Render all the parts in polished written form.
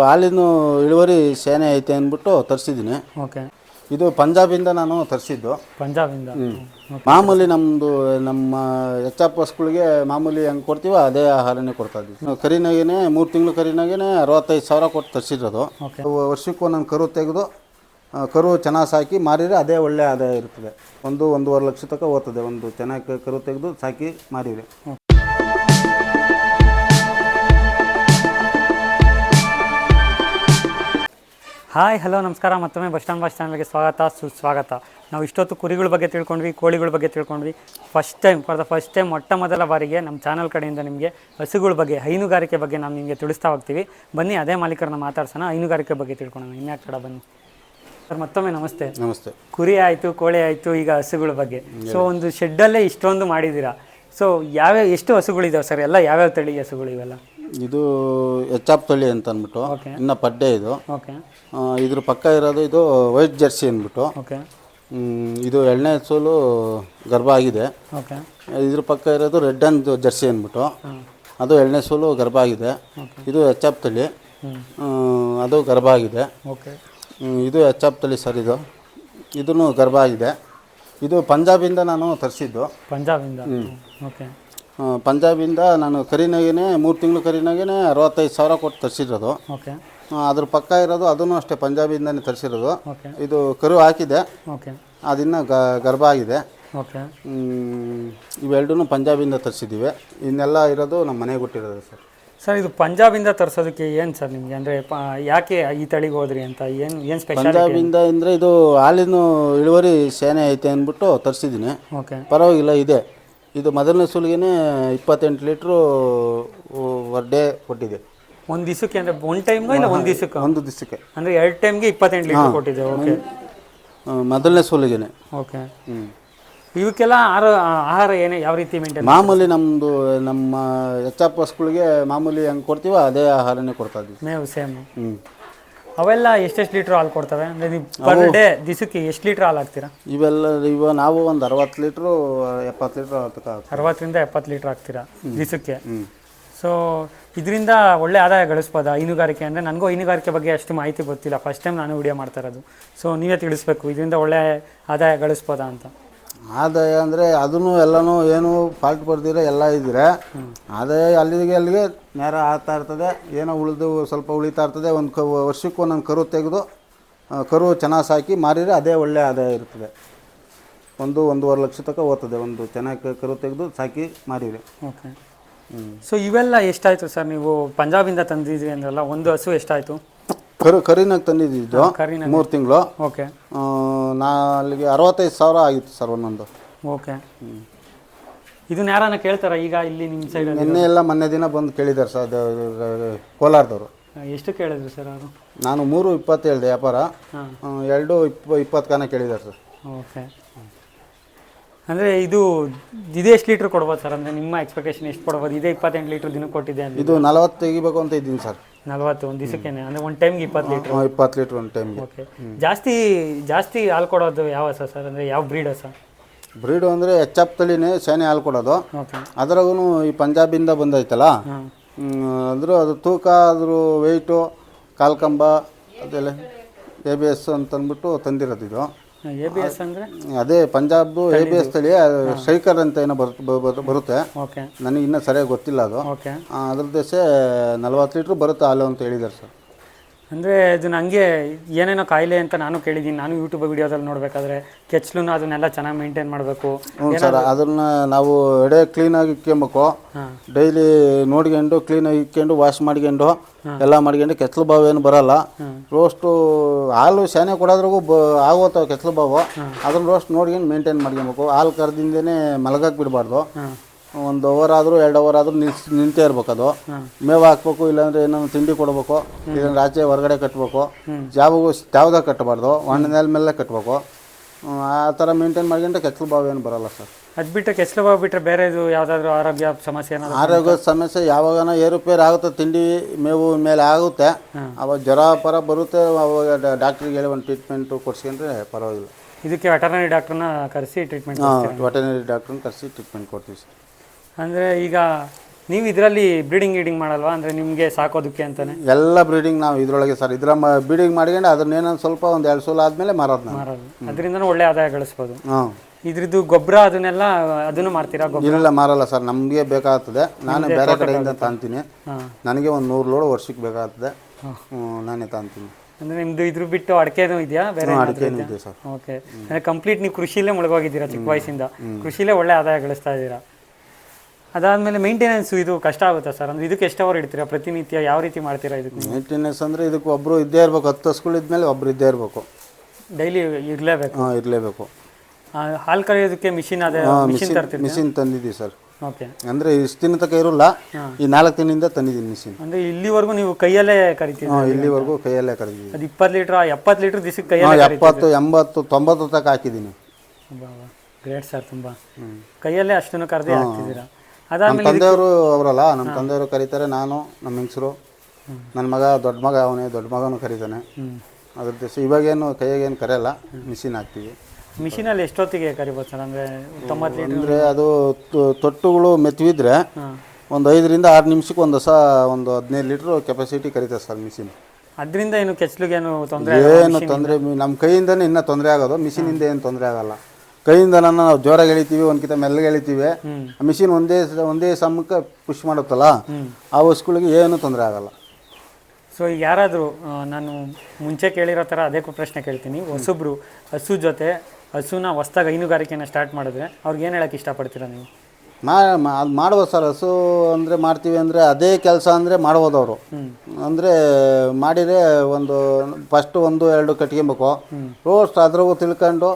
ಹಾಲಿನ ಇಳುವರಿ ಸೇನೆ ಐತೆ ಅಂದ್ಬಿಟ್ಟು ತರಿಸಿದ್ದೀನಿ. ಓಕೆ. ಇದು ಪಂಜಾಬಿಂದ ನಾನು ತರಿಸಿದ್ದು. ಪಂಜಾಬಿಂದ. ಮಾಮೂಲಿ ನಮ್ಮ ಎಚ್.ಎಫ್ ಹಸುಗಳಿಗೆ ಮಾಮೂಲಿ ಹೆಂಗೆ ಕೊಡ್ತೀವೋ ಅದೇ ಆಹಾರನೇ ಕೊಡ್ತಾ ಇದ್ವಿ. ಕರಿನಾಗೇನೆ 3 ತಿಂಗಳು ಕರಿನಾಗೇನೆ 65,000 ಕೊಟ್ಟು ತರಿಸಿರೋದು. ವರ್ಷಕ್ಕೂ ನಾನು ಕರು ತೆಗೆದು ಕರು ಚೆನ್ನಾಗಿ ಸಾಕಿ ಮಾರಿದರೆ ಅದೇ ಒಳ್ಳೆ ಆದಾಯ ಇರ್ತದೆ. 1-1.5 ಲಕ್ಷ ತನಕ ಹೋಗ್ತದೆ ಒಂದು ಚೆನ್ನಾಗಿ ಕರು ತೆಗೆದು ಸಾಕಿ ಮಾರಿದರೆ. ಹಾಯ್ ಹಲೋ ನಮಸ್ಕಾರ. ಮತ್ತೊಮ್ಮೆ ಬಸ್ ಚಾನಲ್ಗೆ ಸುಸ್ವಾಗತ. ನಾವು ಇಷ್ಟೊತ್ತು ಕುರಿಗಳ ಬಗ್ಗೆ ತಿಳ್ಕೊಂಡ್ವಿ, ಕೋಳಿಗಳ ಬಗ್ಗೆ ತಿಳ್ಕೊಂಡ್ವಿ. ಫಾರ್ ದ ಫಸ್ಟ್ ಟೈಮ್ ಮೊಟ್ಟ ಮೊದಲ ಬಾರಿಗೆ ನಮ್ಮ ಚಾನಲ್ ಕಡೆಯಿಂದ ನಿಮಗೆ ಹಸುಗಳ ಬಗ್ಗೆ, ಹೈನುಗಾರಿಕೆ ಬಗ್ಗೆ ನಾವು ನಿಮಗೆ ತಿಳಿಸ್ತಾ ಹೋಗ್ತೀವಿ. ಬನ್ನಿ ಅದೇ ಮಾಲೀಕರನ್ನ ಮಾತಾಡ್ಸೋಣ, ಹೈನುಗಾರಿಕೆ ಬಗ್ಗೆ ತಿಳ್ಕೊಳ್ಳೋಣ. ಇನ್ಯಾಕೆ ಕಡೆ ಬನ್ನಿ ಸರ್. ಮತ್ತೊಮ್ಮೆ ನಮಸ್ತೆ. ನಮಸ್ತೆ. ಕುರಿ ಆಯಿತು, ಕೋಳಿ ಆಯಿತು, ಈಗ ಹಸುಗಳ ಬಗ್ಗೆ. ಸೊ ಒಂದು ಶೆಡ್ಡಲ್ಲೇ ಇಷ್ಟೊಂದು ಮಾಡಿದ್ದೀರಾ. ಸೊ ಎಷ್ಟು ಹಸುಗಳಿದಾವೆ ಸರ್? ಎಲ್ಲ ಯಾವ್ಯಾವ ತಳಿ ಹಸುಗಳು ಇವೆಲ್ಲ? ಇದು ಎಚ್.ಎಫ್ ತಳಿ ಅಂತ ಅಂದ್ಬಿಟ್ಟು ಇನ್ನು ಪಡ್ಡೆ ಇದು. ಓಕೆ. ಇದ್ರ ಪಕ್ಕ ಇರೋದು ಇದು ವೈಟ್ ಜರ್ಸಿ ಅಂದ್ಬಿಟ್ಟು. ಓಕೆ. ಇದು 2ನೇ ಸೋಲು ಗರ್ಭ ಆಗಿದೆ. ಓಕೆ. ಇದ್ರ ಪಕ್ಕ ಇರೋದು ರೆಡ್ ಅಂಡ್ ಜರ್ಸಿ ಅಂದ್ಬಿಟ್ಟು ಅದು 2ನೇ ಸೋಲು ಗರ್ಭ ಆಗಿದೆ. ಇದು ಎಚ್.ಎಫ್ ತಳಿ, ಅದು ಗರ್ಭ ಆಗಿದೆ. ಓಕೆ. ಇದು ಎಚ್.ಎಫ್ ತಳಿ ಸರ್. ಇದೂ ಗರ್ಭ ಆಗಿದೆ. ಇದು ಪಂಜಾಬಿಂದ ನಾನು ತರಿಸಿದ್ದು. ಪಂಜಾಬಿಂದ. ಓಕೆ. ಪಂಜಾಬಿಂದ ನಾನು ಕರಿನಾಗೇನೆ 3 ತಿಂಗಳು ಕರಿನಾಗೇನೆ 65,000 ಕೊಟ್ಟು ತರಿಸಿರೋದು. ಓಕೆ. ಅದ್ರ ಪಕ್ಕ ಇರೋದು ಅದೂ ಅಷ್ಟೇ ಪಂಜಾಬಿಂದನೇ ತರಿಸಿರೋದು. ಓಕೆ. ಇದು ಕರು ಹಾಕಿದೆ. ಓಕೆ. ಅದಿನ್ನು ಗರ್ಭ ಆಗಿದೆ. ಓಕೆ. ಇವೆರಡೂ ಪಂಜಾಬಿಂದ ತರಿಸಿದ್ದೀವಿ. ಇನ್ನೆಲ್ಲ ಇರೋದು ನಮ್ಮ ಮನೆಗೆ ಹುಟ್ಟಿರೋದು ಸರ್. ಸರ್ ಇದು ಪಂಜಾಬಿಂದ ತರಿಸೋದಕ್ಕೆ ಏನು ಸರ್ ನಿಮಗೆ, ಅಂದರೆ ಯಾಕೆ ಈ ತಳಿಗೆ ಹೋದ್ರಿ ಅಂತ, ಏನು ಸ್ಪೆಷಲ್? ಪಂಜಾಬಿಂದ ಅಂದರೆ ಇದು ಹಾಲಿನ ಇಳುವರಿ ಸೇನೆ ಐತೆ ಅಂದ್ಬಿಟ್ಟು ತರಿಸಿದ್ದೀನಿ. ಓಕೆ. ಪರವಾಗಿಲ್ಲ ಇದೆ. ಇದು ಮೊದಲನೇ ಸೂಲಿಗೆ 28 ಲೀಟ್ರು ಪರ್ ಡೇ ಕೊಟ್ಟಿದೆ. ಒಂದು ದಿವಸಕ್ಕೆ ಅಂದರೆ ಒನ್ ಟೈಮ್ಗೆ ಇಲ್ಲ ಒಂದು ದಿವಸಕ್ಕೆ? ಒಂದು ದಿವಸಕ್ಕೆ. ಅಂದರೆ 2 ಟೈಮ್ಗೆ 28 ಲೀಟ್ರ್ ಕೊಟ್ಟಿದೆ. ಓಕೆ. ಮೊದಲನೇ ಸೂಲಿಗೆ. ಓಕೆ. ಇವಕ್ಕೆಲ್ಲ ಆಹಾರ ಏನೇ ಯಾವ ರೀತಿ ಮೇಂಟೈನ್? ಮಾಮೂಲಿ ನಮ್ಮ ಎಚ್.ಎಫ್ ಹಸುಗಳಿಗೆ ಮಾಮೂಲಿ ಹೆಂಗೆ ಕೊಡ್ತೀವೋ ಅದೇ ಆಹಾರನೇ ಕೊಡ್ತಾ ಇದ್ವಿ. ಮೇವು ಸೇಮ್. ಅವೆಲ್ಲ ಎಷ್ಟೆಷ್ಟು ಲೀಟ್ರ್ ಹಾಲು ಕೊಡ್ತವೆ? ಅಂದರೆ ನೀವು ಪರ್ ಡೇ ದಿವಸಕ್ಕೆ ಎಷ್ಟು ಲೀಟ್ರ್ ಹಾಲು ಹಾಕ್ತೀರಾ? ಇವಾಗ ನಾವು ಒಂದು 60 ಲೀಟ್ರು 70 ಲೀಟ್ರ್ 60ರಿಂದ 70 ಲೀಟ್ರ್ ಹಾಕ್ತೀರಾ ದಿವಸಕ್ಕೆ. ಸೊ ಇದರಿಂದ ಒಳ್ಳೆ ಆದಾಯ ಗಳಿಸ್ಬೋದಾ ಹೈನುಗಾರಿಕೆ? ಅಂದರೆ ನನಗೂ ಹೈನುಗಾರಿಕೆ ಬಗ್ಗೆ ಅಷ್ಟು ಮಾಹಿತಿ ಗೊತ್ತಿಲ್ಲ, ಫಸ್ಟ್ ಟೈಮ್ ನಾನು ವಿಡಿಯೋ ಮಾಡ್ತಾ ಇರೋದು. ಸೊ ನೀವೇ ತಿಳಿಸ್ಬೇಕು, ಇದರಿಂದ ಒಳ್ಳೆ ಆದಾಯ ಗಳಿಸ್ಬೋದಾ ಅಂತ. ಆದಾಯ ಅಂದರೆ ಅದನ್ನು ಎಲ್ಲನೂ ಏನು ಫಾಲ್ಟ್ ಬರ್ದಿರ ಎಲ್ಲ ಇದ್ದರೆ ಆದಾಯ ಅಲ್ಲಿಗೆ ನೇರ ಆಗ್ತಾ ಇರ್ತದೆ. ಏನೋ ಸ್ವಲ್ಪ ಉಳಿತಾ ಇರ್ತದೆ. ವರ್ಷಕ್ಕೂ ಒಂದೊಂದು ಕರು ತೆಗೆದು ಕರು ಚೆನ್ನಾಗಿ ಸಾಕಿ ಮಾರಿದರೆ ಅದೇ ಒಳ್ಳೆ ಆದಾಯ ಇರ್ತದೆ. 1-1.5 ಲಕ್ಷ ತನಕ ಹೋಗ್ತದೆ ಒಂದು ಚೆನ್ನಾಗಿ ಕರು ತೆಗೆದು ಸಾಕಿ ಮಾರಿದರೆ. ಓಕೆ. ಸೊ ಇವೆಲ್ಲ ಎಷ್ಟಾಯಿತು ಸರ್? ನೀವು ಪಂಜಾಬಿಂದ ತಂದಿದ್ರಿ ಅಂದ್ರಲ್ಲ, ಒಂದು ಹಸು ಎಷ್ಟಾಯಿತು? ಕರಿನಾಗ ತಂದಿದ್ದು 3 ತಿಂಗಳು. ಓಕೆ. ಅಲ್ಲಿಗೆ 65,000 ಆಗಿತ್ತು ಸರ್ ಒಂದೊಂದು. ಓಕೆ. ಇದನ್ನ ಯಾರನ್ನ ಕೇಳ್ತಾರ ಈಗ ಇಲ್ಲಿ ನಿಮ್ಮ ಸೈಡ್? ಮೊನ್ನೆ ದಿನ ಬಂದು ಕೇಳಿದ್ದಾರೆ ಸರ್, ಕೋಲಾರದವರು. ಎಷ್ಟು ಕೇಳಿದ್ರು ಸರ್ ಅವರು? ನಾನು 3.20 ಹೇಳಿದೆ ವ್ಯಾಪಾರ. 2.20 ಕೇಳಿದ್ದಾರೆ ಸರ್. ಓಕೆ. ಅಂದರೆ ಇದು ಎಷ್ಟು ಲೀಟ್ರ್ ಕೊಡ್ಬೋದು ಸರ್? ಅಂದರೆ ನಿಮ್ಮ ಎಕ್ಸ್ಪೆಕ್ಟೇಷನ್ ಎಷ್ಟು ಕೊಡ್ಬೋದು? ಇದೇ 28 ಲೀಟ್ರ್ ದಿನಕ್ಕೆ ಕೊಟ್ಟಿದೆ ಅಂದರೆ ಇದು 40 ತೆಗಿಬೇಕು ಅಂತ ಇದ್ದೀನಿ ಸರ್. 40 ಒಂದು ದಿವಸಕ್ಕೇನೆ? ಅಂದರೆ ಒಂದು ಟೈಮ್ಗೆ 20 ಲೀಟ್ರ್? 20 ಲೀಟ್ರ್ ಒಂದು ಟೈಮ್ಗೆ. ಓಕೆ. ಜಾಸ್ತಿ ಹಾಲು ಕೊಡೋದು ಯಾವ ಹಸ ಸರ್? ಅಂದರೆ ಯಾವ ಬ್ರೀಡ್ ಹಸ? ಬ್ರೀಡು ಅಂದರೆ ಎಚ್.ಎಫ್ ತಳಿನೇ ಸೇನೆ ಹಾಲು ಕೊಡೋದು. ಓಕೆ. ಅದ್ರಾಗೂ ಈ ಪಂಜಾಬಿಂದ ಬಂದೈತಲ್ಲ, ಅಂದರೂ ಅದು ತೂಕ, ಅದ್ರ ವೆಯ್ಟು, ಕಾಲ್ಕಂಬ ಅದೆಲ್ಲ ABS ಅಂತಂದ್ಬಿಟ್ಟು ತಂದಿರೋದು. ಇದು ABS ಅಂದರೆ ಅದೇ ಪಂಜಾಬ್ದು ABS ತಳಿ ಸ್ಟ್ರೈಕರ್ ಅಂತ ಏನೋ ಬರುತ್ತೆ. ಓಕೆ. ನನಗೆ ಇನ್ನೂ ಸರಿಯಾಗಿ ಗೊತ್ತಿಲ್ಲ ಅದು. ಓಕೆ. ಅದ್ರ ದೇಶ 40 ಲೀಟ್ರ್ ಬರುತ್ತೆ ಹಾಲು ಅಂತ ಹೇಳಿದ್ದಾರೆ ಸರ್. ಅಂದರೆ ಇದು ನನಗೆ ಏನೇನೋ ಕಾಯಿಲೆ ಅಂತ ನಾನು ಕೇಳಿದ್ದೀನಿ. ನಾನು ಯೂಟ್ಯೂಬ್ ವಿಡಿಯೋದಲ್ಲಿ ನೋಡಬೇಕಾದ್ರೆ ಕೆಚ್ಚಲನ್ನು ಅದನ್ನೆಲ್ಲ ಚೆನ್ನಾಗಿ ಮೇಂಟೈನ್ ಮಾಡಬೇಕು. ಹ್ಞೂ ಸರ್, ಅದನ್ನು ನಾವು ಎಡೆ ಕ್ಲೀನಾಗಿ ಇಕ್ಕೊಬೇಕು. ಡೈಲಿ ನೋಡ್ಕೊಂಡು ಕ್ಲೀನಾಗಿ ಇಕ್ಕೊಂಡು ವಾಶ್ ಮಾಡ್ಕೊಂಡು ಎಲ್ಲ ಮಾಡ್ಕೊಂಡು ಕೆಚ್ಚಲು ಬಾವು ಏನು ಬರಲ್ಲ. ರೋಸ್ಟು ಹಾಲು ಶಾನೆ ಕೊಡೋದ್ರಿಗೂ ಆಗೋತಾವೆ ಕೆಚ್ಚಲು ಬಾವು. ಅದನ್ನ ರೋಸ್ಟ್ ನೋಡ್ಕೊಂಡು ಮೇಂಟೈನ್ ಮಾಡ್ಕೊಬೇಕು. ಹಾಲು ಕರೆದಿಂದೇ ಮಲಗಕ್ಕೆ ಬಿಡಬಾರ್ದು. 1 ಅವರ್ ಆದರೂ 2 ಅವರ್ ಆದರೂ ನಿಂತೇ ಇರ್ಬೇಕು. ಅದು ಮೇವು ಹಾಕ್ಬೇಕು, ಇಲ್ಲಾಂದರೆ ಏನಾದ್ರು ತಿಂಡಿ ಕೊಡಬೇಕು, ಇಲ್ಲಾಂದ್ರೆ ಆಚೆ ಹೊರಗಡೆ ಕಟ್ಟಬೇಕು. ಯಾವ್ದಾಗ ಕಟ್ಟಬಾರ್ದು, ಒಣ ಮೇಲೆ ಕಟ್ಟಬೇಕು. ಆ ಥರ ಮೇಂಟೈನ್ ಮಾಡ್ಕೊಂಡ್ರೆ ಕೆಚ್ಚಲು ಬಾವು ಏನು ಬರೋಲ್ಲ ಸರ್. ಅದು ಬಿಟ್ಟರೆ ಕೆಚ್ಚಲು ಬಾವು ಬಿಟ್ಟರೆ ಬೇರೆ ಇದು ಯಾವುದಾದ್ರೂ ಆರೋಗ್ಯ ಸಮಸ್ಯೆ? ಆರೋಗ್ಯದ ಸಮಸ್ಯೆ ಯಾವಾಗನ ಏರುಪೇರು ಆಗುತ್ತೆ, ತಿಂಡಿ ಮೇವು ಮೇಲೆ ಆಗುತ್ತೆ, ಅವಾಗ ಜ್ವರ ಬರುತ್ತೆ. ಅವಾಗ ಡಾಕ್ಟ್ರಿಗೆ ಹೇಳಿ ಒಂದು ಟ್ರೀಟ್ಮೆಂಟು ಕೊಡ್ಸ್ಕೊಂಡ್ರೆ ಪರವಾಗಿಲ್ಲ. ಇದಕ್ಕೆ ವೆಟರ್ನರಿ ಡಾಕ್ಟ್ರನ್ನ ಕರೆಸಿ ಟ್ರೀಟ್ಮೆಂಟ್? ವೆಟರ್ನರಿ ಡಾಕ್ಟ್ರನ್ನ ಕರೆಸಿ ಟ್ರೀಟ್ಮೆಂಟ್ ಕೊಡ್ತೀವಿ ಸರ್. ಅಂದರೆ ಈಗ ನೀವು ಇದರಲ್ಲಿ ಬ್ರೀಡಿಂಗ್ ಗೀಡಿಂಗ್ ಮಾಡಲ್ವಾ ಅಂದರೆ ನಿಮಗೆ ಸಾಕೋದಕ್ಕೆ ಅಂತಾನೆ? ಎಲ್ಲ ಬ್ರೀಡಿಂಗ್ ನಾವು ಇದರೊಳಗೆ ಸರ್ ಬ್ರೀಡಿಂಗ್ ಮಾಡ್ಕೊಂಡು ಅದನ್ನೇನೋ ಸ್ವಲ್ಪ ಒಂದು 2 ಸಲ ಆದಮೇಲೆ ಮಾರೋದು ನಾವು. ಮಾರೋದು, ಅದರಿಂದನೂ ಒಳ್ಳೆ ಆದಾಯ ಗಳಿಸ್ಬೋದು. ಹಾಂ, ಇದ್ರದ್ದು ಗೊಬ್ಬರ ಅದನ್ನೆಲ್ಲ ಅದನ್ನು ಮಾಡ್ತೀರಾ? ಗೊಬ್ಬರ ಇಲ್ಲ ಮಾರಲ್ಲ ಸರ್, ನಮಗೆ ಬೇಕಾಗ್ತದೆ. ನಾನು ಬೇರೆ ಕಡೆಯಿಂದ ತಾಂತೀನಿ. ನನಗೆ ಒಂದು 100 ಲೋಡ್ ವರ್ಷಕ್ಕೆ ಬೇಕಾಗ್ತದೆ, ನಾನೇ ತಾಂತೀನಿ. ಅಂದರೆ ನಿಮ್ಮದು ಇದ್ರ ಬಿಟ್ಟು ಅಡಿಕೆನೂ ಇದೆಯಾ? ಬೇರೆ ಅಡಿಕೆನೂ ಇದೆ ಸರ್. ಓಕೆ, ಅಂದರೆ ಕಂಪ್ಲೀಟ್ ನೀವು ಕೃಷಿಲೇ ಮುಳುಗೋಗಿದ್ದೀರಾ ಚಿಕ್ಕ ವಯಸ್ಸಿಂದ, ಕೃಷಿಲೇ ಒಳ್ಳೆ ಆದಾಯ ಗಳಿಸ್ತಾ ಇದ್ದೀರಾ. ಅದಾದಮೇಲೆ ಮೇಂಟೆನೆನ್ಸು ಇದು ಕಷ್ಟ ಆಗುತ್ತಾ ಸರ್? ಅಂದರೆ ಇದಕ್ಕೆ ಎಷ್ಟು ಅವರ್ ಇಡ್ತೀರಾ ಪ್ರತಿನಿತ್ಯ? ಯಾವ ರೀತಿ ಮಾಡ್ತೀರಾ ಇದಕ್ಕೆ ಮೇಂಟೆನೆನ್ಸ್? ಅಂದರೆ ಇದಕ್ಕೆ ಒಬ್ಬರು ಇದ್ದೇ ಇರಬೇಕು, 10 ಹಸುಗಳು ಇದ್ಮೇಲೆ ಒಬ್ಬರು ಇದ್ದೇ ಇರಬೇಕು, ಡೈಲಿ ಇರಲೇಬೇಕು. ಹಾಂ, ಇರಲೇಬೇಕು. ಹಾಲು ಕರೆಯೋದಕ್ಕೆ ಮಿಷಿನ್ ಅದೇ ಮಿಷಿನ್ ತರ್ತೀವಿ? ಮಿಷಿನ್ ತಂದಿದ್ದೀವಿ ಸರ್. ಓಕೆ, ಅಂದರೆ ಇಷ್ಟು ದಿನ ತನಕ ಇರೋಲ್ಲ, ಈ 4 ದಿನದಿಂದ ತಂದಿದ್ದೀನಿ ಮಿಷಿನ್. ಅಂದರೆ ಇಲ್ಲಿವರೆಗೂ ನೀವು ಕೈಯಲ್ಲೇ ಕರಿತೀವಿ? ಹಾಂ, ಇಲ್ಲಿವರೆಗೂ ಕೈಯಲ್ಲೇ ಕರಿದ್ದೀವಿ. ಅದು 20 ಲೀಟ್ರ್ 70 ಲೀಟ್ರ್ ದಿವಸಕ್ಕೆ ಕೈಯಲ್ಲೇ? 70, 80, 90 ತನಕ ಹಾಕಿದ್ದೀನಿ. ಗ್ರೇಟ್ ಸರ್, ತುಂಬ ಕೈಯಲ್ಲೇ ಅಷ್ಟನ್ನು ಕರೆದೇ ಹಾಕ್ತಿದ್ದೀರಾ. ನಮ್ಮ ತಂದೆಯವರು ಅವರಲ್ಲ, ನಮ್ಮ ತಂದೆಯವರು ಕರೀತಾರೆ, ನಾನು ನಮ್ಮ ಹೆಂಗಸರು, ನನ್ನ ಮಗ ದೊಡ್ಡ ಮಗ ಅವನೇ, ದೊಡ್ಡ ಮಗನೂ ಕರೀತಾನೆ. ಅದ್ರ ದಿವಸ ಇವಾಗೇನು ಕೈಯಾಗೇನು ಕರೆಯಲ್ಲ, ಮಿಷಿನ್ ಹಾಕ್ತೀವಿ. ಮಿಷಿನಲ್ಲಿ ಎಷ್ಟೊತ್ತಿಗೆ ಕರಿಬೋದು ಸರ್? ಅಂದರೆ 90 ಲೀಟ್ರ್ ಅಂದರೆ ಅದು ತೊಟ್ಟುಗಳು ಮೆತ್ತವಿದ್ರೆ ಒಂದು 5 ರಿಂದ 6 ನಿಮಿಷಕ್ಕೆ ಒಂದು 15 ಲೀಟ್ರ್ ಕೆಪಾಸಿಟಿ ಕರೀತದೆ ಸರ್ ಮಿಷಿನ್. ಅದರಿಂದ ಏನು ಕೆಚ್ಚಲಿಗೇನು ತೊಂದರೆ? ಏನು ತೊಂದರೆ, ನಮ್ಮ ಕೈಯಿಂದನೇ ಇನ್ನೂ ತೊಂದರೆ ಆಗೋದು, ಮಿಷಿನಿಂದ ಏನು ತೊಂದರೆ ಆಗಲ್ಲ. ಕೈಯಿಂದ ನಾವು ಜೋರಾಗಿ ಎಳಿತೀವಿ, ಒಂದ್ಕಿಂತ ಮೆಲ್ಲಗೆ ಎಳಿತೀವಿ. ಮಿಷಿನ್ ಒಂದೇ ಸಮಕ್ಕೆ ಪುಷ್ ಮಾಡುತ್ತಲ್ಲ, ಆ ಹಸುಗಳಿಗೆ ಏನು ತೊಂದರೆ ಆಗಲ್ಲ. ಸೊ ಈಗ ಯಾರಾದರೂ, ನಾನು ಮುಂಚೆ ಕೇಳಿರೋ ಥರ ಅದೇ ಪ್ರಶ್ನೆ ಕೇಳ್ತೀನಿ, ಹೊಸಬ್ರು ಹಸು ಜೊತೆ ಹಸುನ ಹೊಸ್ದಾಗಿ ಹೈನುಗಾರಿಕೆನ ಸ್ಟಾರ್ಟ್ ಮಾಡಿದ್ರೆ ಅವ್ರಿಗೆ ಏನು ಹೇಳೋಕ್ಕೆ ಇಷ್ಟಪಡ್ತೀರಾ ನೀವು? ಅದು ಮಾಡ್ಬೋದು ಸರ್. ಹಸು ಅಂದರೆ ಮಾಡ್ತೀವಿ ಅಂದರೆ ಅದೇ ಕೆಲಸ ಅಂದರೆ ಮಾಡ್ಬೋದು ಅವರು. ಅಂದರೆ ಮಾಡಿದರೆ ಒಂದು ಫಸ್ಟು 1-2 ಕಟ್ಕೊಬೇಕು, ರೋಸ್ಟ್ ಅದ್ರಾಗೂ ತಿಳ್ಕೊಂಡು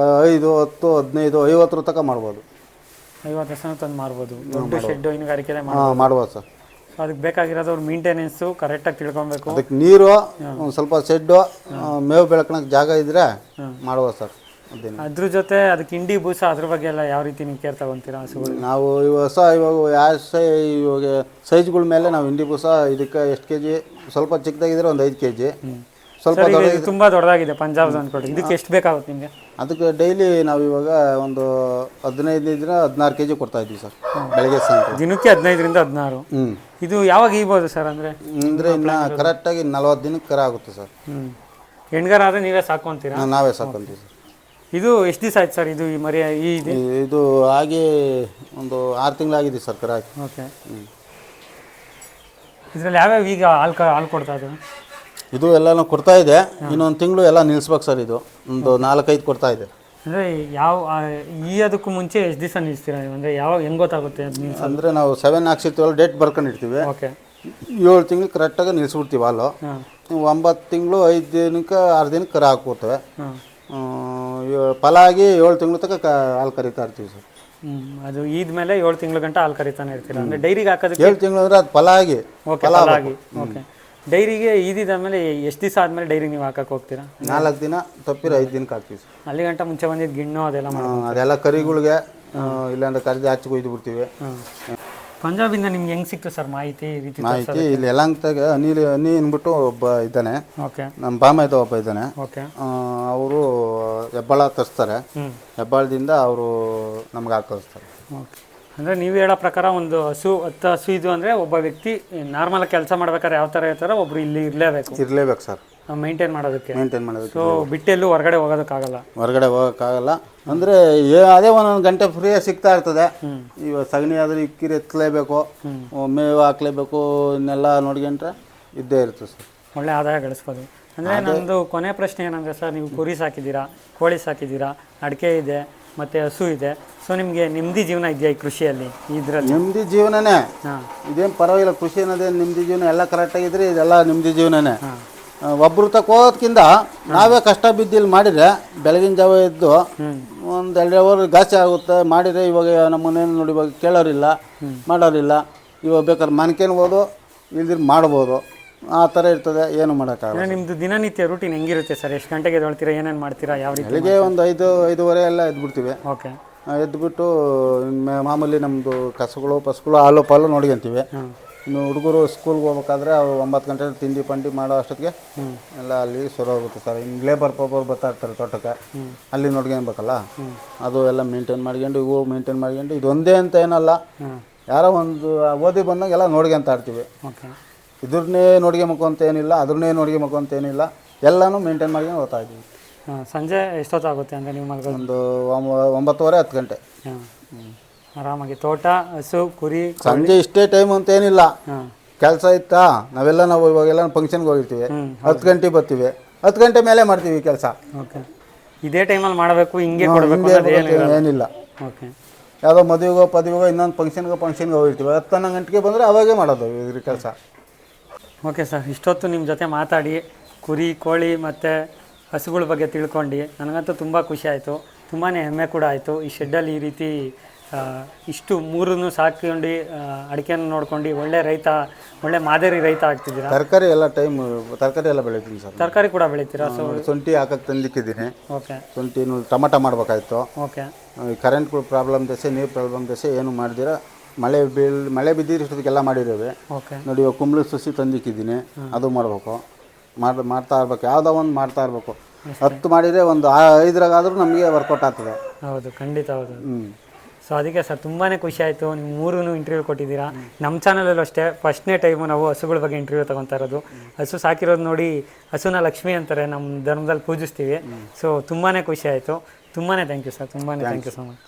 5, 10, 15, 50 ತನಕ ಮಾಡ್ಬೋದು. 50 ಹಸು ತಂದು ಮಾರ್ಬೋದು, ದೊಡ್ಡ ಶೆಡ್ ಹೈನುಗಾರಿಕೆ ಮಾಡ್ಬೋದು ಸರ್. ಅದಕ್ಕೆ ಬೇಕಾಗಿರೋದು ಅವ್ರ ಮೇಂಟೆನೆನ್ಸು ಕರೆಕ್ಟಾಗಿ ತಿಳ್ಕೊಬೇಕು. ಅದಕ್ಕೆ ನೀರು, ಒಂದು ಸ್ವಲ್ಪ ಶೆಡ್ಡು, ಮೇವು ಬೆಳ್ಕೊಳಕ್ಕೆ ಜಾಗ ಇದ್ದರೆ ಮಾಡ್ಬೋದು ಸರ್. ಅದ್ರ ಜೊತೆ ಅದಕ್ಕೆ ಹಿಂಡಿ ಬೂಸ ಅದ್ರ ಬಗ್ಗೆ ಎಲ್ಲ ಯಾವ ರೀತಿ ನೀವು ಕೇರ್ ತಗೊತೀರಾ ಹಸುಗಳು? ನಾವು ಇವಾಗ ಯಾವ ಇವಾಗ ಸೈಜ್ಗಳ ಮೇಲೆ ನಾವು ಹಿಂಡಿ ಬೂಸ ಇದಕ್ಕೆ ಎಷ್ಟು kg, ಸ್ವಲ್ಪ ಚಿಕ್ಕದಾಗಿದ್ರೆ ಒಂದು 5 kg, ಸ್ವಲ್ಪ ತುಂಬ ದೊಡ್ಡದಾಗಿದೆ ಪಂಜಾಬ್ದು ಅಂದ್ಕೊಡಿ, ಇದಕ್ಕೆ ಎಷ್ಟು ಬೇಕಾಗುತ್ತೆ ನಿಮಗೆ? ಅದಕ್ಕೆ ಡೈಲಿ ನಾವು ಇವಾಗ ಒಂದು 15 16 kg ಕೊಡ್ತಾ ಇದ್ದೀವಿ ಸರ್, ಬೆಳಗ್ಗೆ ಸಾಯಂಕಾಲ. ದಿನಕ್ಕೆ 15 ರಿಂದ 16. ಇದು ಯಾವಾಗ ಈಬೋದು ಸರ್? ಅಂದರೆ ಇನ್ನು ಕರೆಕ್ಟಾಗಿ 40 ದಿನಕ್ಕೆ ಕರ ಆಗುತ್ತೆ ಸರ್. ಹೆಣ್ಗಾರ ಆದರೆ ನೀವೇ ಸಾಕೊಂತೀರಾ? ನಾವೇ ಸಾಕೊಂತೀವಿ ಸರ್. ಇದು ಎಷ್ಟು ದಿವಸ ಆಯ್ತು ಸರ್ ಇದು ಈ ಮರಿ? ಇದು ಆಗಿ ಒಂದು 6 ತಿಂಗಳಾಗಿದೆ ಸರ್ ಕರ ಹಾಕಿ. ಓಕೆ, ಇದರಲ್ಲಿ ಯಾವ್ಯಾವ ಈಗ ಹಾಲು ಕೊಡ್ತಾ ಇದೆ? ಇದು ಎಲ್ಲನೂ ಕೊಡ್ತಾ ಇದೆ, ಇನ್ನೊಂದು ತಿಂಗಳು ಎಲ್ಲ ನಿಲ್ಲಿಸ್ಬೇಕು ಸರ್. ಇದು ಒಂದು 4-5 ಕೊಡ್ತಾ ಇದೆ. ಅಂದರೆ ಅದಕ್ಕೂ ಮುಂಚೆ ಎಷ್ಟು ದಿವಸ ನಿಲ್ಲಿಸ್ತೀರಾ ನೀವು? ಅಂದರೆ ಹೆಂಗೆ ಗೊತ್ತಾಗುತ್ತೆ ಅದು ನಿಲ್ಸೋದು? ಅಂದರೆ ನಾವು 7 ಹಾಕ್ಸಿರ್ತೀವಲ್ಲ, ಡೇಟ್ ಬರ್ಕೊಂಡಿರ್ತೀವಿ. ಓಕೆ, 7 ತಿಂಗಳು ಕರೆಕ್ಟಾಗಿ ನಿಲ್ಲಿಸ್ಬಿಡ್ತೀವಿ ಹಾಲು. 9 ತಿಂಗಳು 5 ದಿನಕ್ಕೆ 6 ದಿನಕ್ಕೆ ಕರ ಹಾಕ್ಬಿಡ್ತೇವೆ. ಫಲ ಆಗಿ 7 ತಿಂಗಳು ತನಕ ಹಾಲು ಕರಿತಾ ಇರ್ತೀವಿ ಸರ್. ಅದು ಇದ್ಮೇಲೆ 7 ತಿಂಗಳ ಗಂಟ ಹಾಲು ಕರಿತಾನೆ ಇರ್ತೀರಾ? ಅಂದರೆ ಡೈರಿಗೆ ಹಾಕೋದಕ್ಕೆ 7 ತಿಂಗಳು ಅಂದರೆ ಅದು ಫಲ ಆಗಿ. Okay, okay. ಡೈರಿಗೆ ಇದಾದ್ಮೇಲೆ ಎಷ್ಟು ದಿವಸ ಆದಮೇಲೆ ಡೈರಿಗೆ ನೀವು ಹಾಕಕ್ಕೆ ಹೋಗ್ತೀರಾ? 4 ದಿನ ತಪ್ಪಿರ 5 ದಿನಕ್ಕೆ ಹಾಕ್ತೀವಿ ಸರ್. ಅಲ್ಲಿ ಗಂಟ ಮುಂಚೆ ಬಂದಿದ್ದು ಗಿಣ್ಣು ಅದೆಲ್ಲ ಅದೆಲ್ಲ ಕರಿಗಳಿಗೆ, ಇಲ್ಲಾಂದ್ರೆ ಕರಿದು ಆಚೆ ಕೊಯ್ದು ಬಿಡ್ತೀವಿ. ಪಂಜಾಬಿಂದ ನಿಮ್ಗೆ ಹೆಂಗೆ ಸಿಕ್ತು ಸರ್ ಮಾಹಿತಿ? ಇಲ್ಲಿ ಯಲಹಂಕದಾಗ ಅನಿ ಅಂದ್ಬಿಟ್ಟು ಒಬ್ಬ ಇದ್ದಾನೆ, ಓಕೆ, ನಮ್ಮ ಬಾಮ ಒಬ್ಬ ಇದ್ದಾನೆ. ಓಕೆ, ಅವರು ಹೆಬ್ಬಾಳ ತರಿಸ್ತಾರೆ, ಹೆಬ್ಬಾಳದಿಂದ ಅವರು ನಮ್ಗೆ ಹಾಕಿಸ್ತಾರೆ. ಓಕೆ, ಅಂದರೆ ನೀವು ಹೇಳೋ ಪ್ರಕಾರ ಒಂದು 10 ಹಸು ಇದು ಅಂದರೆ ಒಬ್ಬ ವ್ಯಕ್ತಿ ನಾರ್ಮಲ್ ಕೆಲಸ ಮಾಡ್ಬೇಕಾದ್ರೆ ಯಾವ ಥರ ಇರ್ತಾರೋ ಒಬ್ರು ಇಲ್ಲಿ ಇರಲೇಬೇಕು ಸರ್, ಮೇಂಟೈನ್ ಮಾಡೋದಕ್ಕೆ. ಸೊ ಬಿಟ್ಟೆಲ್ಲೂ ಹೊರಗಡೆ ಹೋಗೋದಕ್ಕಾಗಲ್ಲ. ಅಂದರೆ ಅದೇ ಒಂದೊಂದು ಗಂಟೆ ಫ್ರೀಯಾಗಿ ಸಿಗ್ತಾ ಇರ್ತದೆ. ಇವಾಗ ಸಗಣಿ ಆದ್ರೆ ಇಕ್ಕಿರಿ ಎತ್ತಲೇಬೇಕು, ಮೇವು ಹಾಕ್ಲೇಬೇಕು, ಇನ್ನೆಲ್ಲ ನೋಡ್ಕೊಂಡ್ರೆ ಇದ್ದೇ ಇರುತ್ತೆ ಸರ್. ಒಳ್ಳೆ ಆದಾಯ ಗಳಿಸ್ಬೋದು. ಅಂದರೆ ನಮ್ಮದು ಕೊನೆ ಪ್ರಶ್ನೆ ಏನಂದರೆ ಸರ್, ನೀವು ಕುರಿ ಸಾಕಿದ್ದೀರಾ, ಕೋಳಿ ಸಾಕಿದ್ದೀರಾ, ಅಡಿಕೆ ಇದೆ ಮತ್ತು ಹಸು ಇದೆ. ಸೊ ನಿಮಗೆ ನೆಮ್ಮದಿ ಜೀವನ ಇದೆಯಾ ಈ ಕೃಷಿಯಲ್ಲಿ? ಇದರಲ್ಲಿ ನೆಮ್ಮದಿ ಜೀವನನೇ, ಇದೇನು ಪರವಾಗಿಲ್ಲ. ಕೃಷಿ ಅನ್ನೋದೇ ನೆಮ್ಮದಿ ಜೀವನ, ಎಲ್ಲ ಕರೆಕ್ಟಾಗಿದ್ರೆ ಇದೆಲ್ಲ ನೆಮ್ಮದಿ ಜೀವನನೇ. ಒಬ್ರು ತಕ್ಕೋದಕ್ಕಿಂತ ನಾವೇ ಕಷ್ಟ ಬಿದ್ದಿಲ್ಲಿ ಮಾಡಿದರೆ ಬೆಳಗಿನ ಜಾವ ಎದ್ದು ಒಂದು 2 ಅವರ್ ಗಾಸಿ ಆಗುತ್ತೆ ಮಾಡಿದರೆ. ಇವಾಗ ನಮ್ಮ ಮನೇಲಿ ನೋಡಿ, ಇವಾಗ ಕೇಳೋರಿಲ್ಲ, ಮಾಡೋರಿಲ್ಲ. ಇವಾಗ ಬೇಕಾದ್ರೆ ಮನ್ಕೇನ್ಬೋದು, ಇಲ್ದಿರು ಮಾಡ್ಬೋದು, ಆ ಥರ ಇರ್ತದೆ. ಏನು ಮಾಡೋಕ್ಕಾಗಲ್ಲ. ನಿಮ್ಮದು ದಿನನಿತ್ಯ ರೂಟೀನ್ ಹೆಂಗಿರುತ್ತೆ ಸರ್? ಎಷ್ಟು ಗಂಟೆಗೆ ಎದ್ದೇಳ್ತೀರಾ, ಏನೇನು ಮಾಡ್ತೀರಾ, ಯಾವ ರೀತಿ? ಬೆಳಿಗ್ಗೆ ಒಂದು 5-5:30 ಎಲ್ಲ ಎದ್ಬಿಡ್ತೀವಿ. ಓಕೆ, ಎದ್ಬಿಟ್ಟು ಮಾಮೂಲಿ ನಮ್ಮದು ಕಸುಗಳು ಪಸುಗಳು ಹಾಲು ಪಾಲು ನೋಡ್ಕೊಂತೀವಿ. ಇನ್ನು ಹುಡುಗರು ಸ್ಕೂಲ್ಗೆ ಹೋಗ್ಬೇಕಾದ್ರೆ ಅವ್ರು 9 ಗಂಟೆ ತಿಂಡಿ ಪಂಡಿ ಮಾಡೋ ಅಷ್ಟೊತ್ತಿಗೆ ಎಲ್ಲ ಅಲ್ಲಿ ಹೋಗುತ್ತೆ ಸರ್. ಇನ್ನು ಲೇಬರ್ ಪಾಪರ್ ಬರ್ತಾ ಇರ್ತಾರೆ ತೋಟಕ್ಕೆ, ಅಲ್ಲಿ ನೋಡ್ಕೊಬೇಕಲ್ಲ. ಅದು ಎಲ್ಲ ಮೇಂಟೈನ್ ಮಾಡ್ಕೊಂಡು, ಇವು ಮೇಂಟೈನ್ ಮಾಡ್ಕೊಂಡು, ಇದೊಂದೇ ಅಂತ ಏನಲ್ಲ, ಯಾರೋ ಒಂದು ಓದಿ ಬಂದಾಗ ಎಲ್ಲ ನೋಡ್ಕೊಂತ ಇರ್ತೀವಿ. ಓಕೆ. ಇದ್ರನ್ನೇ ನೋಡ್ಕೊಂಬೇಕು ಅಂತ ಏನಿಲ್ಲ, ಅದ್ರನ್ನೇ ನೋಡ್ಕೊಂಬೇಕು ಅಂತ ಏನಿಲ್ಲ, ಎಲ್ಲನೂ ಮೇಂಟೈನ್ ಮಾಡ್ಕೊಂಡು ಹೋಗ್ತಾ ಇದ್ದೀವಿ. ಸಂಜೆ ಎಷ್ಟೊತ್ತಾಗುತ್ತೆ ಅಂದರೆ ನೀವು ಮಲಗೋದು? ಒಂದು 9:30 10 ಗಂಟೆ. ಆರಾಮಾಗಿ ತೋಟ, ಹಸು, ಕುರಿ. ಸಂಜೆ ಇಷ್ಟೇ ಟೈಮ್ ಅಂತ ಏನಿಲ್ಲ, ಹಾಂ, ಕೆಲಸ ಇತ್ತಾ ನಾವು ಇವಾಗೆಲ್ಲ ಫಂಕ್ಷನ್ಗೆ ಹೋಗಿರ್ತೀವಿ, 10 ಗಂಟೆ ಬರ್ತೀವಿ, 10 ಗಂಟೆ ಮೇಲೆ ಮಾಡ್ತೀವಿ ಕೆಲಸ. ಓಕೆ. ಇದೇ ಟೈಮಲ್ಲಿ ಮಾಡಬೇಕು, ಹಿಂಗೆ ಕೊಡಬೇಕು ಏನಿಲ್ಲ. ಓಕೆ. ಯಾವುದೋ ಮದುವೆಗೋ ಪದವಿಗೋ ಇನ್ನೊಂದು ಫಂಕ್ಷನ್ಗೆ ಹೋಗಿರ್ತೀವಿ, 10-11 ಗಂಟೆಗೆ ಬಂದರೆ ಅವಾಗೇ ಮಾಡೋದು ಇದ್ರ ಕೆಲಸ. ಓಕೆ ಸರ್, ಇಷ್ಟೊತ್ತು ನಿಮ್ಮ ಜೊತೆ ಮಾತಾಡಿ ಕುರಿ, ಕೋಳಿ ಮತ್ತು ಹಸುಗಳ ಬಗ್ಗೆ ತಿಳ್ಕೊಂಡು ನನಗಂತೂ ತುಂಬ ಖುಷಿ ಆಯಿತು, ತುಂಬಾ ಹೆಮ್ಮೆ ಕೂಡ ಆಯಿತು. ಈ ಶೆಡ್ಡಲ್ಲಿ ಈ ರೀತಿ ಇಷ್ಟು ಮೂರನ್ನು ಸಾಕೊಂಡು ಅಡಿಕೆಯನ್ನು ನೋಡ್ಕೊಂಡು ಒಳ್ಳೆ ಮಾದರಿ ರೈತ ಆಗ್ತಿದ್ದೀರಾ. ತರಕಾರಿ ಎಲ್ಲ ಬೆಳಿತೀನಿ ಸರ್. ತರಕಾರಿ ಕೂಡ ಬೆಳಿತೀರಾ? ಸೊ ಶುಂಠಿ ಹಾಕಕ್ಕೆ ತಂದಿಕ್ಕಿದ್ದೀನಿ. ಓಕೆ. ಶುಂಠಿ ಟೊಮಟ ಮಾಡಬೇಕಾಯ್ತು. ಓಕೆ. ಕರೆಂಟ್ ಪ್ರಾಬ್ಲಮ್ ದಸೆ, ನೀರು ಪ್ರಾಬ್ಲಮ್ ದಸೆ ಏನು ಮಾಡಿದಿರ, ಮಳೆ ಬಿದ್ದಿರೋಷ್ಟೊತ್ತಿಗೆಲ್ಲ ಮಾಡಿದ್ದೇವೆ. ಓಕೆ. ನೋಡಿ ಇವಾಗ ಕುಂಬಳ ಸಸಿ ತಂದಿಕ್ಕಿದ್ದೀನಿ, ಅದು ಮಾಡಬೇಕು, ಮಾಡ್ತಾ ಇರ್ಬೇಕು, ಯಾವುದೋ ಒಂದು ಮಾಡ್ತಾ ಇರಬೇಕು. 10 ಮಾಡಿದರೆ ಒಂದು 5ರಾಗಾದರೂ ನಮಗೆ ವರ್ಕೌಟ್ ಆಗ್ತದೆ. ಹೌದು, ಖಂಡಿತ ಹೌದು. ಸೊ ಅದಕ್ಕೆ ಸರ್ ತುಂಬಾ ಖುಷಿ ಆಯಿತು. ನೀವು 3 ಇಂಟರ್ವ್ಯೂ ಕೊಟ್ಟಿದ್ದೀರಾ. ನಮ್ಮ ಚಾನಲಲ್ಲೂ ಅಷ್ಟೇ ಫಸ್ಟ್ನೇ ಟೈಮು ನಾವು ಹಸುಗಳ ಬಗ್ಗೆ ಇಂಟರ್ವ್ಯೂ ತೊಗೊತಾ ಇರೋದು. ಹಸು ಸಾಕಿರೋದು ನೋಡಿ ಹಸುನ ಲಕ್ಷ್ಮಿ ಅಂತಾರೆ, ನಮ್ಮ ಧರ್ಮದಲ್ಲಿ ಪೂಜಿಸ್ತೀವಿ. ಸೊ ತುಂಬಾ ಖುಷಿ ಆಯಿತು. ತುಂಬಾ ಥ್ಯಾಂಕ್ ಯು ಸರ್, ತುಂಬಾ ಥ್ಯಾಂಕ್ ಯು ಸೊ ಮಚ್.